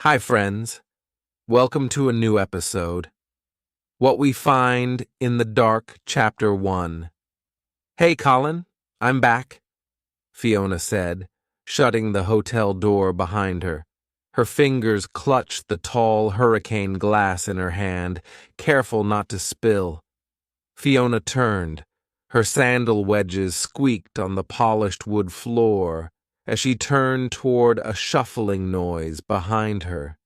Hi, friends. Welcome to a new episode. What We Find in the Dark, Chapter 1. Hey, Colin. I'm back, Fiona said, shutting the hotel door behind her. Her fingers clutched the tall hurricane glass in her hand, careful not to spill. Fiona turned. Her sandal wedges squeaked on the polished wood floor as she turned toward a shuffling noise behind her.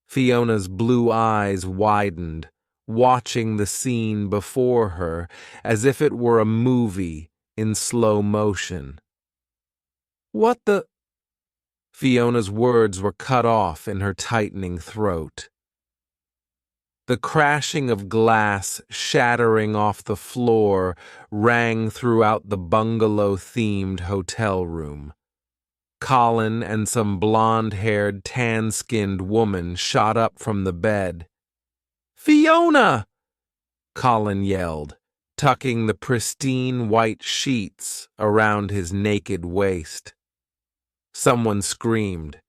Fiona's blue eyes widened, watching the scene before her as if it were a movie in slow motion. What the? Fiona's words were cut off in her tightening throat. The crashing of glass shattering off the floor rang throughout the bungalow-themed hotel room. Colin and some blonde-haired, tan-skinned woman shot up from the bed. "Fiona!" Colin yelled, tucking the pristine white sheets around his naked waist. Someone screamed.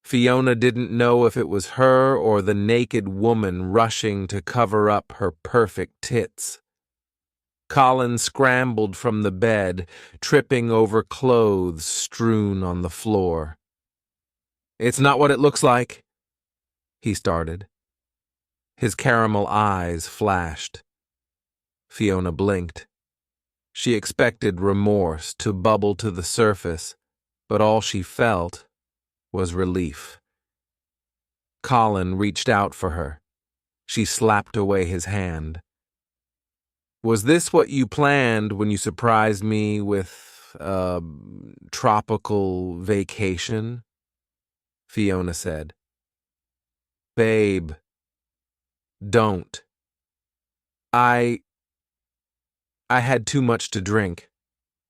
Fiona didn't know if it was her or the naked woman rushing to cover up her perfect tits. Colin scrambled from the bed, tripping over clothes strewn on the floor. "It's not what it looks like," he started. His caramel eyes flashed. Fiona blinked. She expected remorse to bubble to the surface, but all she felt was relief. Colin reached out for her. She slapped away his hand. "Was this what you planned when you surprised me with a tropical vacation?" Fiona said. "Babe, don't. I had too much to drink,"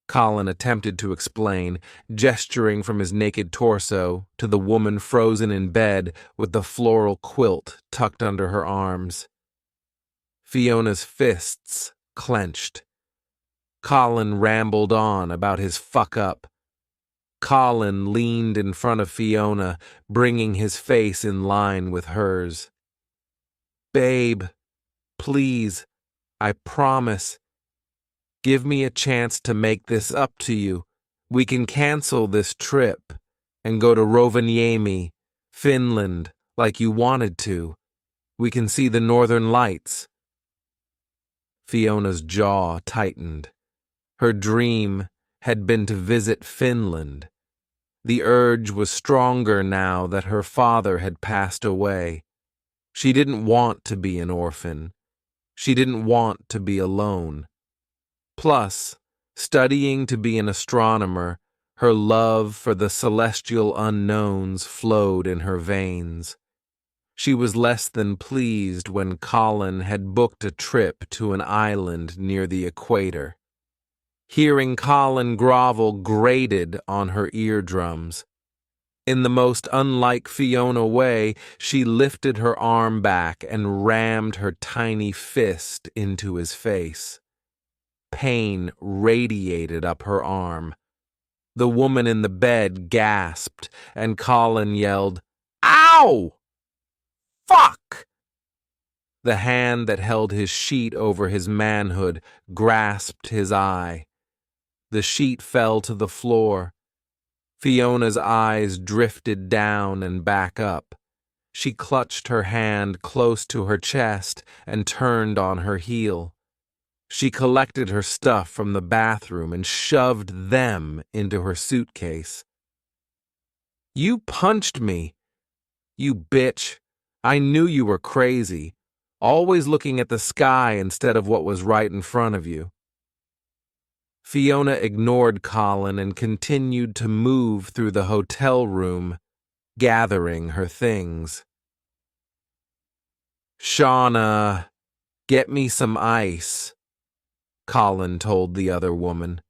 Colin attempted to explain, gesturing from his naked torso to the woman frozen in bed with the floral quilt tucked under her arms. Fiona's fists clenched. Colin rambled on about his fuck-up. Colin leaned in front of Fiona, bringing his face in line with hers. "Babe, please, I promise. Give me a chance to make this up to you. We can cancel this trip and go to Rovaniemi, Finland, like you wanted to. We can see the northern lights." Fiona's jaw tightened. Her dream had been to visit Finland. The urge was stronger now that her father had passed away. She didn't want to be an orphan. She didn't want to be alone. Plus, studying to be an astronomer, her love for the celestial unknowns flowed in her veins. She was less than pleased when Colin had booked a trip to an island near the equator. Hearing Colin grovel grated on her eardrums. In the most unlike Fiona way, she lifted her arm back and rammed her tiny fist into his face. Pain radiated up her arm. The woman in the bed gasped, and Colin yelled, "Ow! Fuck!" The hand that held his sheet over his manhood grasped his eye. The sheet fell to the floor. Fiona's eyes drifted down and back up. She clutched her hand close to her chest and turned on her heel. She collected her stuff from the bathroom and shoved them into her suitcase. "You punched me. You bitch. I knew you were crazy, always looking at the sky instead of what was right in front of you." Fiona ignored Colin and continued to move through the hotel room, gathering her things. "Shauna, get me some ice," Colin told the other woman.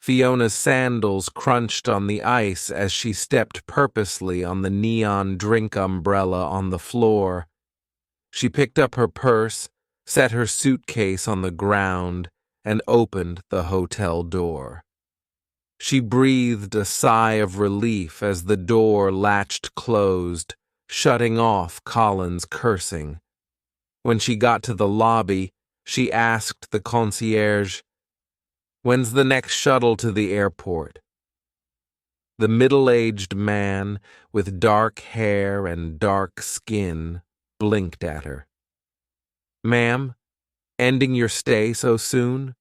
Fiona's sandals crunched on the ice as she stepped purposely on the neon drink umbrella on the floor. She picked up her purse, set her suitcase on the ground, and opened the hotel door. She breathed a sigh of relief as the door latched closed, shutting off Colin's cursing. When she got to the lobby, she asked the concierge, "When's the next shuttle to the airport?" The middle-aged man with dark hair and dark skin blinked at her. "Ma'am, ending your stay so soon?"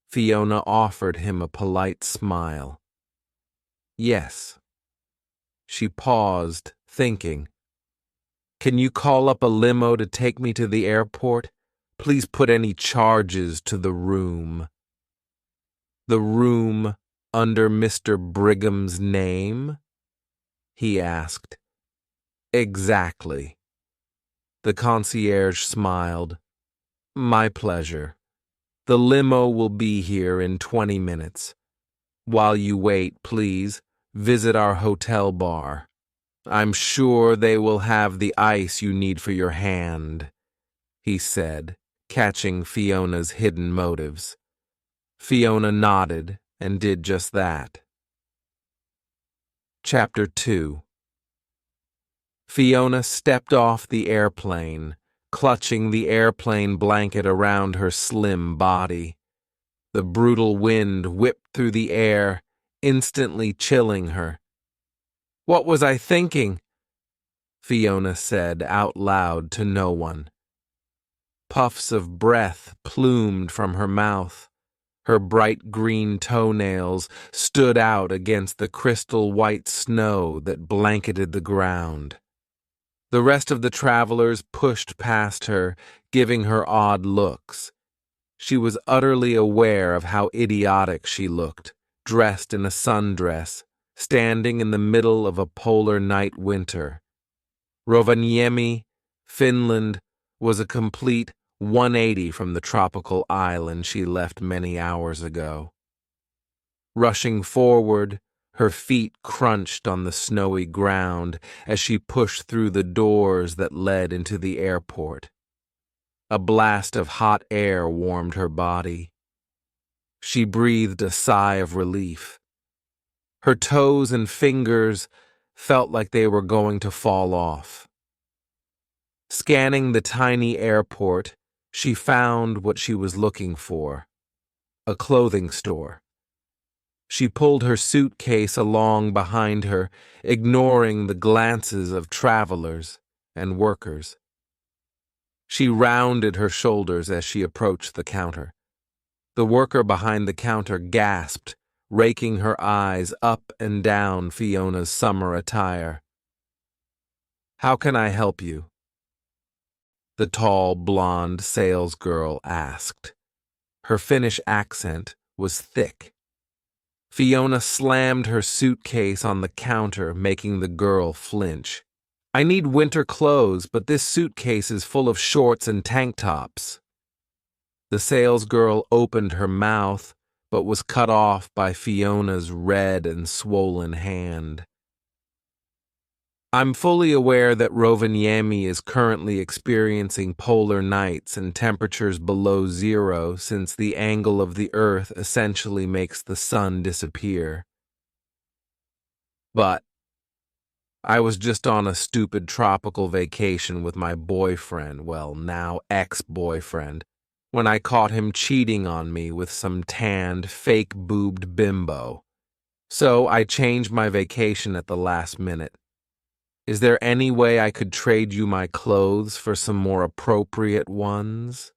Fiona offered him a polite smile. "Yes." She paused, thinking. "Can you call up a limo to take me to the airport? Please put any charges to the room." "The room under Mr. Brigham's name?" he asked. "Exactly." The concierge smiled. "My pleasure. The limo will be here in 20 minutes. While you wait, please, visit our hotel bar. I'm sure they will have the ice you need for your hand," he said, catching Fiona's hidden motives. Fiona nodded and did just that. Chapter 2. Fiona stepped off the airplane, clutching the airplane blanket around her slim body. The brutal wind whipped through the air, instantly chilling her. "What was I thinking?" Fiona said out loud to no one. Puffs of breath plumed from her mouth. Her bright green toenails stood out against the crystal white snow that blanketed the ground. The rest of the travelers pushed past her, giving her odd looks. She was utterly aware of how idiotic she looked, dressed in a sundress, standing in the middle of a polar night winter. Rovaniemi, Finland, was a complete 180 from the tropical island she left many hours ago. Rushing forward, her feet crunched on the snowy ground as she pushed through the doors that led into the airport. A blast of hot air warmed her body. She breathed a sigh of relief. Her toes and fingers felt like they were going to fall off. Scanning the tiny airport, she found what she was looking for: a clothing store. She pulled her suitcase along behind her, ignoring the glances of travelers and workers. She rounded her shoulders as she approached the counter. The worker behind the counter gasped, raking her eyes up and down Fiona's summer attire. "How can I help you?" the tall, blonde salesgirl asked. Her Finnish accent was thick. Fiona slammed her suitcase on the counter, making the girl flinch. "I need winter clothes, but this suitcase is full of shorts and tank tops." The salesgirl opened her mouth, but was cut off by Fiona's red and swollen hand. "I'm fully aware that Rovaniemi is currently experiencing polar nights and temperatures below zero, since the angle of the Earth essentially makes the sun disappear. But I was just on a stupid tropical vacation with my boyfriend, well, now ex-boyfriend, when I caught him cheating on me with some tanned, fake-boobed bimbo. So I changed my vacation at the last minute. Is there any way I could trade you my clothes for some more appropriate ones?"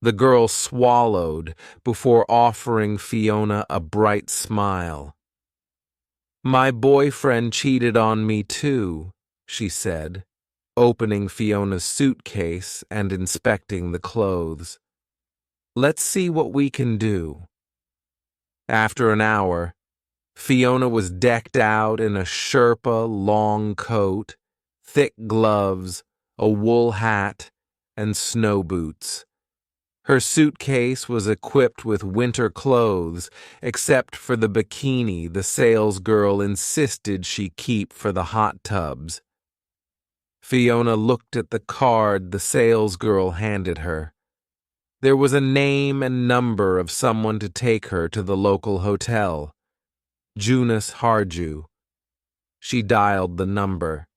The girl swallowed before offering Fiona a bright smile. "My boyfriend cheated on me too," she said, opening Fiona's suitcase and inspecting the clothes. "Let's see what we can do." After an hour, Fiona was decked out in a Sherpa long coat, thick gloves, a wool hat, and snow boots. Her suitcase was equipped with winter clothes, except for the bikini the salesgirl insisted she keep for the hot tubs. Fiona looked at the card the salesgirl handed her. There was a name and number of someone to take her to the local hotel, Jonas Harju. She dialed the number.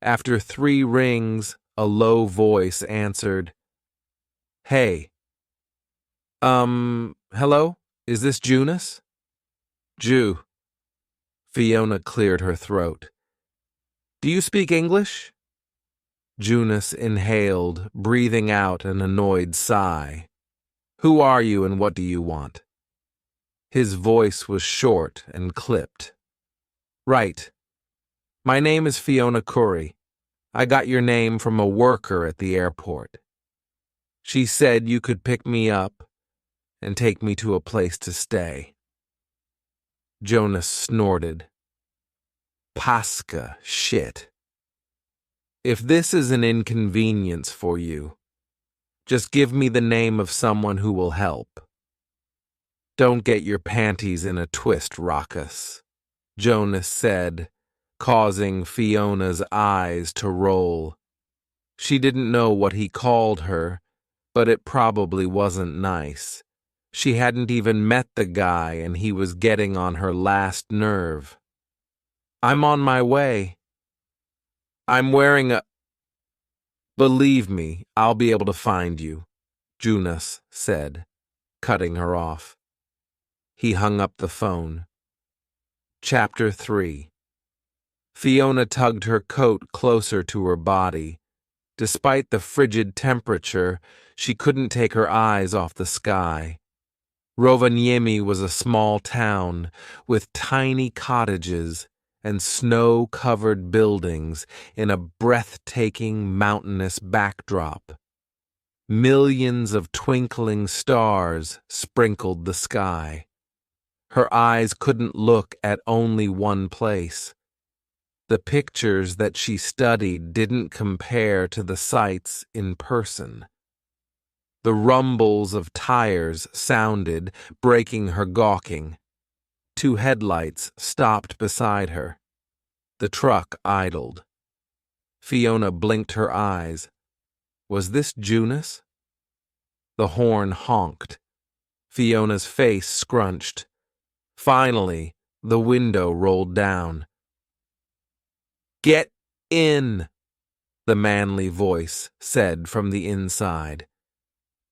After 3 rings, a low voice answered, "Hey. Hello? Is this Jonas?" "Jew." Fiona cleared her throat. "Do you speak English?" Jonas inhaled, breathing out an annoyed sigh. "Who are you and what do you want?" His voice was short and clipped. "Right. My name is Fiona Curry. I got your name from a worker at the airport. She said you could pick me up and take me to a place to stay." Jonas snorted. "Pasca shit. If this is an inconvenience for you, just give me the name of someone who will help. Don't get your panties in a twist, Rackus," Jonas said, causing Fiona's eyes to roll. She didn't know what he called her, but it probably wasn't nice. She hadn't even met the guy and he was getting on her last nerve. "I'm on my way. I'm wearing a—" "Believe me, I'll be able to find you," Jonas said, cutting her off. He hung up the phone. Chapter 3. Fiona tugged her coat closer to her body. Despite the frigid temperature, she couldn't take her eyes off the sky. Rovaniemi was a small town with tiny cottages and snow-covered buildings in a breathtaking mountainous backdrop. Millions of twinkling stars sprinkled the sky. Her eyes couldn't look at only one place. The pictures that she studied didn't compare to the sights in person. The rumbles of tires sounded, breaking her gawking. 2 headlights stopped beside her. The truck idled. Fiona blinked her eyes. Was this Jonas? The horn honked. Fiona's face scrunched. Finally, the window rolled down. "Get in," the manly voice said from the inside.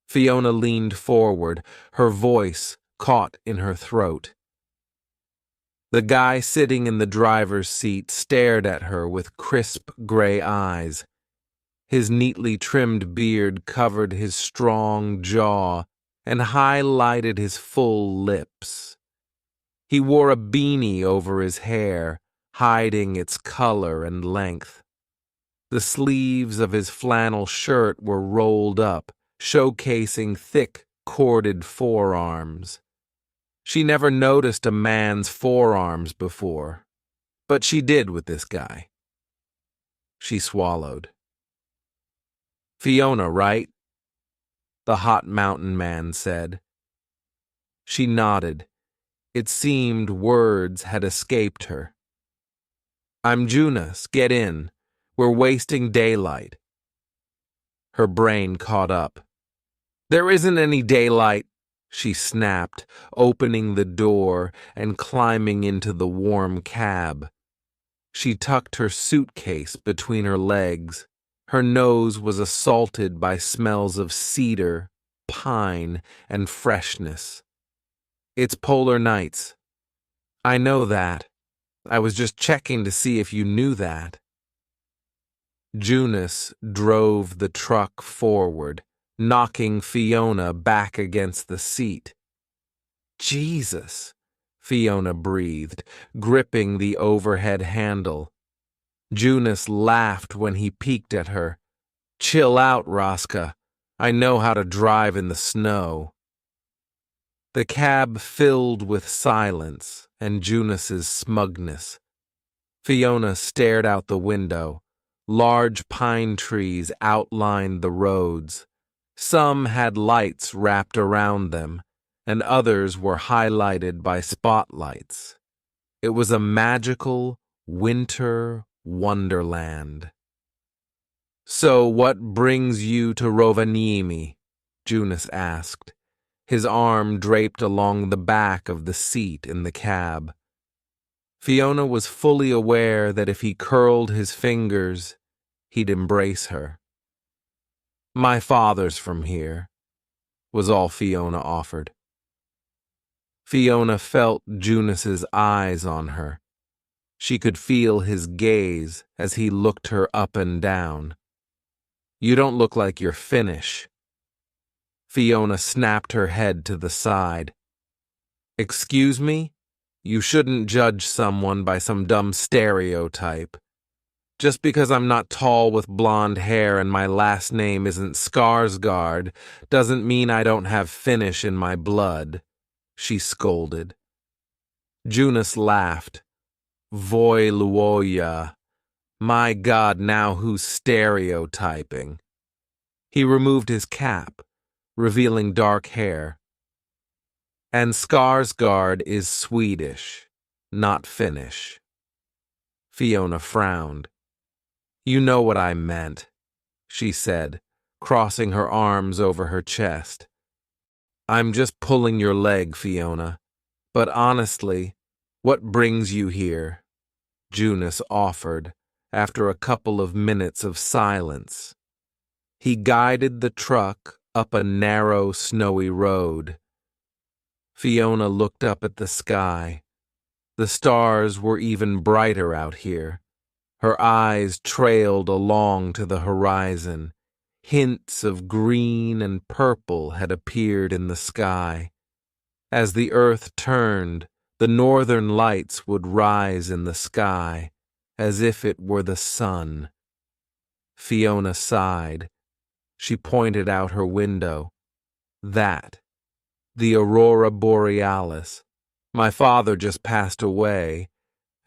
Fiona leaned forward, her voice caught in her throat. The guy sitting in the driver's seat stared at her with crisp gray eyes. His neatly trimmed beard covered his strong jaw and highlighted his full lips. He wore a beanie over his hair, hiding its color and length. The sleeves of his flannel shirt were rolled up, showcasing thick, corded forearms. She never noticed a man's forearms before, but she did with this guy. She swallowed. "Fiona, right?" the hot mountain man said. She nodded. It seemed words had escaped her. "I'm Jonas. Get in. We're wasting daylight." Her brain caught up. "There isn't any daylight," she snapped, opening the door and climbing into the warm cab. She tucked her suitcase between her legs. Her nose was assaulted by smells of cedar, pine, and freshness. "It's polar nights." "I know that. I was just checking to see if you knew that." Jonas drove the truck forward, knocking Fiona back against the seat. "Jesus," Fiona breathed, gripping the overhead handle. Jonas laughed when he peeked at her. "Chill out, Raska. I know how to drive in the snow." The cab filled with silence and Jonas's smugness. Fiona stared out the window. Large pine trees outlined the roads. Some had lights wrapped around them, and others were highlighted by spotlights. It was a magical winter wonderland. "So what brings you to Rovaniemi?" Jonas asked, his arm draped along the back of the seat in the cab. Fiona was fully aware that if he curled his fingers, he'd embrace her. "My father's from here," was all Fiona offered. Fiona felt Junus's eyes on her. She could feel his gaze as he looked her up and down. "You don't look like you're Finnish." Fiona snapped her head to the side. "Excuse me? You shouldn't judge someone by some dumb stereotype. Just because I'm not tall with blonde hair and my last name isn't Skarsgård doesn't mean I don't have Finnish in my blood," she scolded. Junus laughed. "Voi luoja. My God, now who's stereotyping?" He removed his cap, revealing dark hair. "And Skarsgård is Swedish, not Finnish." Fiona frowned. "You know what I meant," she said, crossing her arms over her chest. "I'm just pulling your leg, Fiona. But honestly, what brings you here?" Junus offered, after a couple of minutes of silence. He guided the truck up a narrow, snowy road. Fiona looked up at the sky. The stars were even brighter out here. Her eyes trailed along to the horizon. Hints of green and purple had appeared in the sky. As the earth turned, the northern lights would rise in the sky, as if it were the sun. Fiona sighed. She pointed out her window. "That. The aurora borealis. My father just passed away,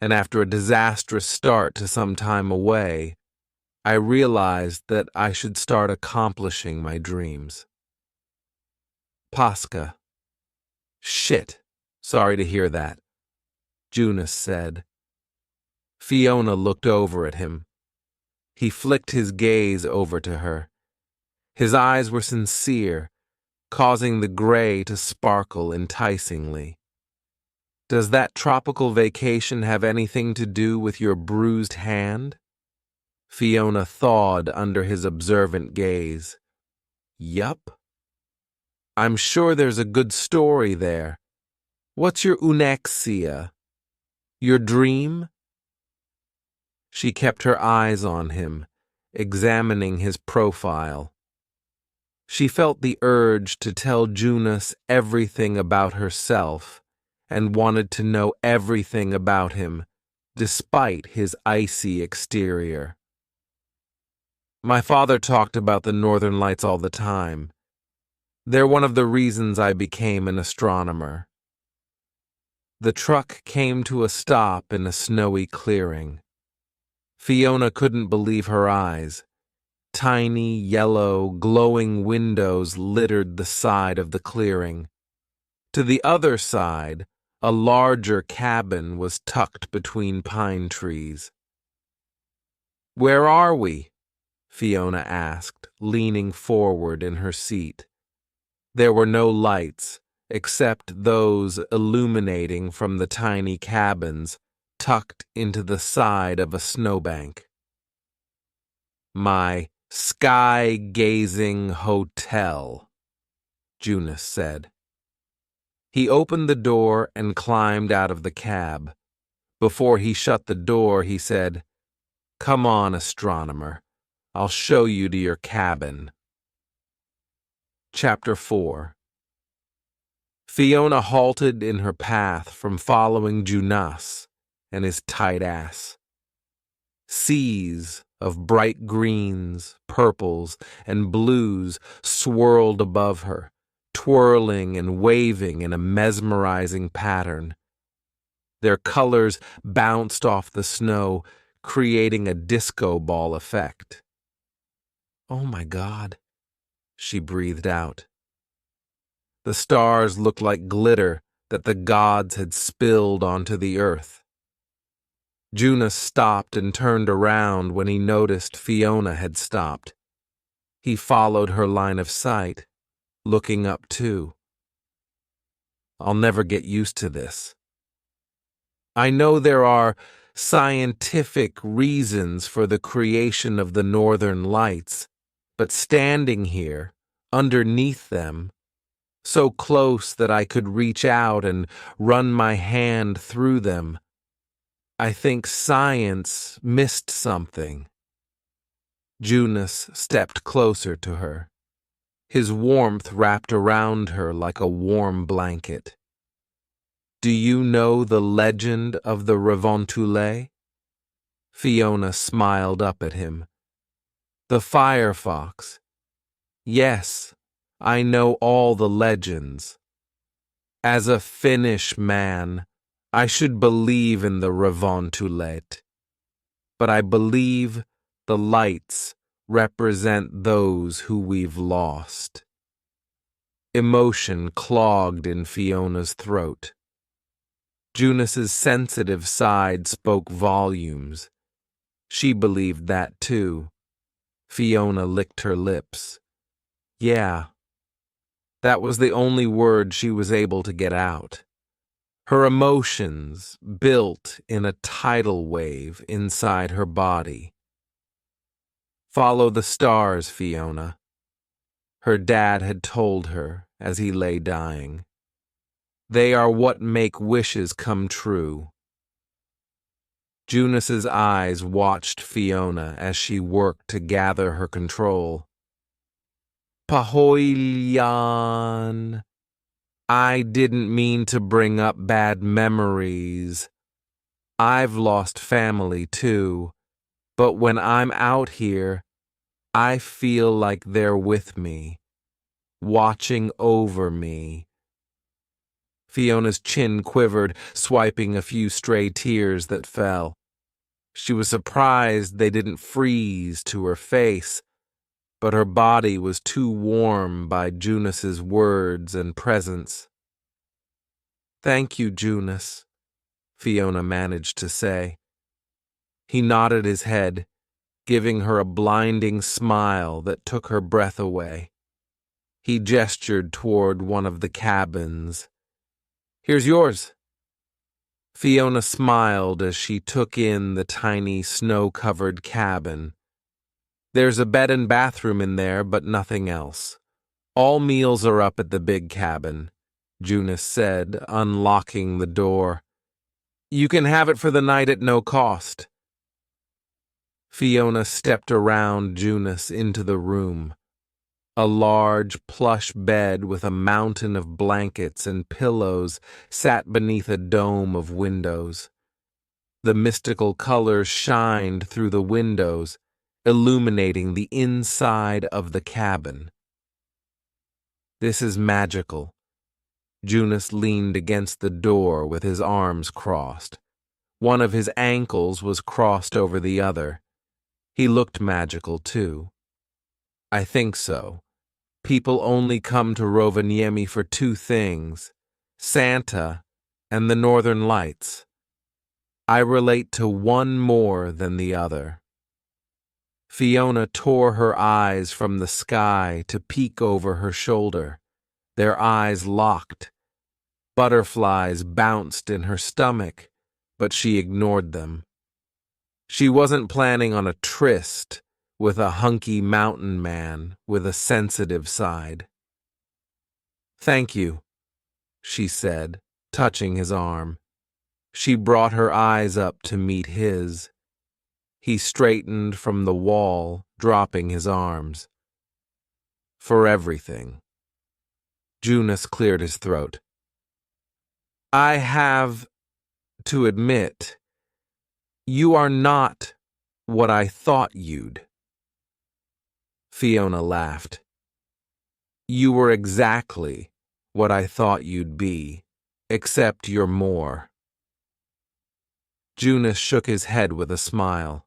and after a disastrous start to some time away, I realized that I should start accomplishing my dreams." "Pascha." "Shit. Sorry to hear that," Junus said. Fiona looked over at him. He flicked his gaze over to her. His eyes were sincere, causing the gray to sparkle enticingly. "Does that tropical vacation have anything to do with your bruised hand?" Fiona thawed under his observant gaze. "Yup." "I'm sure there's a good story there. What's your unexia? Your dream?" She kept her eyes on him, examining his profile. She felt the urge to tell Junus everything about herself and wanted to know everything about him, despite his icy exterior. "My father talked about the northern lights all the time. They're one of the reasons I became an astronomer." The truck came to a stop in a snowy clearing. Fiona couldn't believe her eyes. Tiny, yellow, glowing windows littered the side of the clearing. To the other side, a larger cabin was tucked between pine trees. "Where are we?" Fiona asked, leaning forward in her seat. There were no lights, except those illuminating from the tiny cabins tucked into the side of a snowbank. "My sky-gazing hotel," Junus said. He opened the door and climbed out of the cab. Before he shut the door, he said, "Come on, astronomer. I'll show you to your cabin." Chapter 4. Fiona halted in her path from following Junus and his tight ass. Seas of bright greens, purples, and blues swirled above her, twirling and waving in a mesmerizing pattern. Their colors bounced off the snow, creating a disco ball effect. "Oh my God," she breathed out. The stars looked like glitter that the gods had spilled onto the earth. Junus stopped and turned around when he noticed Fiona had stopped. He followed her line of sight, looking up too. "I'll never get used to this." I know there are scientific reasons for the creation of the northern lights, but standing here, underneath them, so close that I could reach out and run my hand through them, I think science missed something. Junus stepped closer to her. His warmth wrapped around her like a warm blanket. Do you know the legend of the Raventoulet? Fiona smiled up at him. The firefox. Yes, I know all the legends. As a Finnish man, I should believe in the Raventoulet. But I believe the lights represent those who we've lost. Emotion clogged in Fiona's throat. Junus's sensitive side spoke volumes. She believed that too. Fiona licked her lips. Yeah. That was the only word she was able to get out. Her emotions built in a tidal wave inside her body. Follow the stars, Fiona. Her dad had told her as he lay dying. They are what make wishes come true. Junus's eyes watched Fiona as she worked to gather her control. Pahoilyan. I didn't mean to bring up bad memories. I've lost family too, but when I'm out here, I feel like they're with me, watching over me. Fiona's chin quivered, swiping a few stray tears that fell. She was surprised they didn't freeze to her face, but her body was too warm by Junus's words and presence. Thank you, Junus, Fiona managed to say. He nodded his head, giving her a blinding smile that took her breath away. He gestured toward one of the cabins. Here's yours. Fiona smiled as she took in the tiny snow-covered cabin. There's a bed and bathroom in there, but nothing else. All meals are up at the big cabin, Junus said, unlocking the door. You can have it for the night at no cost. Fiona stepped around Junus into the room. A large, plush bed with a mountain of blankets and pillows sat beneath a dome of windows. The mystical colors shined through the windows, illuminating the inside of the cabin. This is magical. Junus leaned against the door with his arms crossed. One of his ankles was crossed over the other. He looked magical, too. I think so. People only come to Rovaniemi for two things, Santa and the Northern Lights. I relate to one more than the other. Fiona tore her eyes from the sky to peek over her shoulder. Their eyes locked. Butterflies bounced in her stomach, but she ignored them. She wasn't planning on a tryst with a hunky mountain man with a sensitive side. Thank you, she said, touching his arm. She brought her eyes up to meet his. He straightened from the wall, dropping his arms. For everything. Junus cleared his throat. I have to admit, you are not what I thought you'd. Fiona laughed. You were exactly what I thought you'd be, except you're more. Junus shook his head with a smile.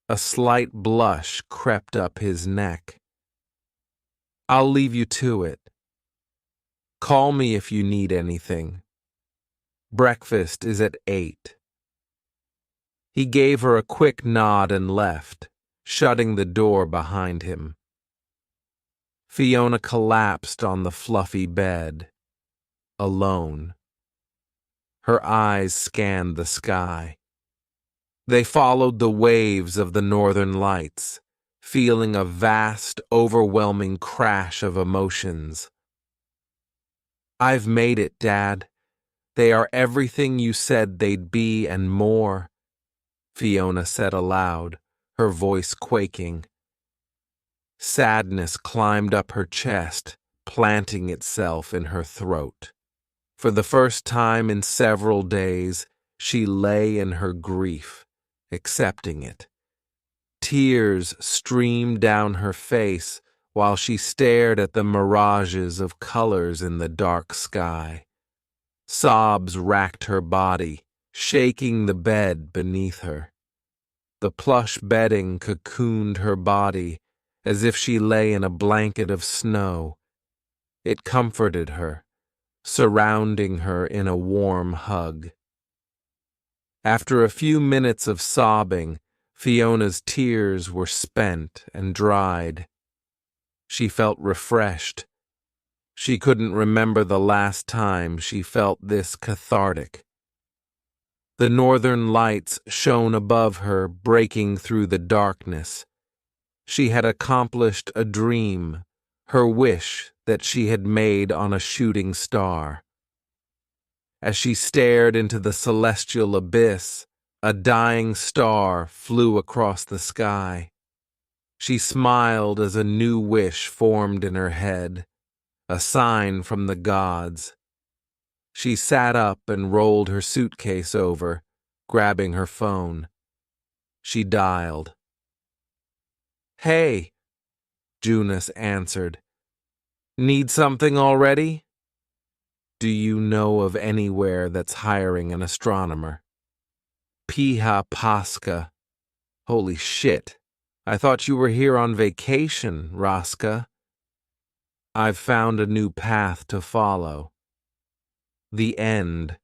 A slight blush crept up his neck. I'll leave you to it. Call me if you need anything. Breakfast is at 8. He gave her a quick nod and left, shutting the door behind him. Fiona collapsed on the fluffy bed, alone. Her eyes scanned the sky. They followed the waves of the northern lights, feeling a vast, overwhelming crash of emotions. "I've made it, Dad. They are everything you said they'd be and more," Fiona said aloud, her voice quaking. Sadness climbed up her chest, planting itself in her throat. For the first time in several days, she lay in her grief, accepting it. Tears streamed down her face while she stared at the mirages of colors in the dark sky. Sobs racked her body, shaking the bed beneath her. The plush bedding cocooned her body as if she lay in a blanket of snow. It comforted her, surrounding her in a warm hug. After a few minutes of sobbing, Fiona's tears were spent and dried. She felt refreshed. She couldn't remember the last time she felt this cathartic. The northern lights shone above her, breaking through the darkness. She had accomplished a dream, her wish that she had made on a shooting star. As she stared into the celestial abyss, a dying star flew across the sky. She smiled as a new wish formed in her head, a sign from the gods. She sat up and rolled her suitcase over, grabbing her phone. She dialed. "Hey," Junus answered. "Need something already? Do you know of anywhere that's hiring an astronomer?" Piha Pascha. Holy shit. I thought you were here on vacation, Raska. I've found a new path to follow. The end.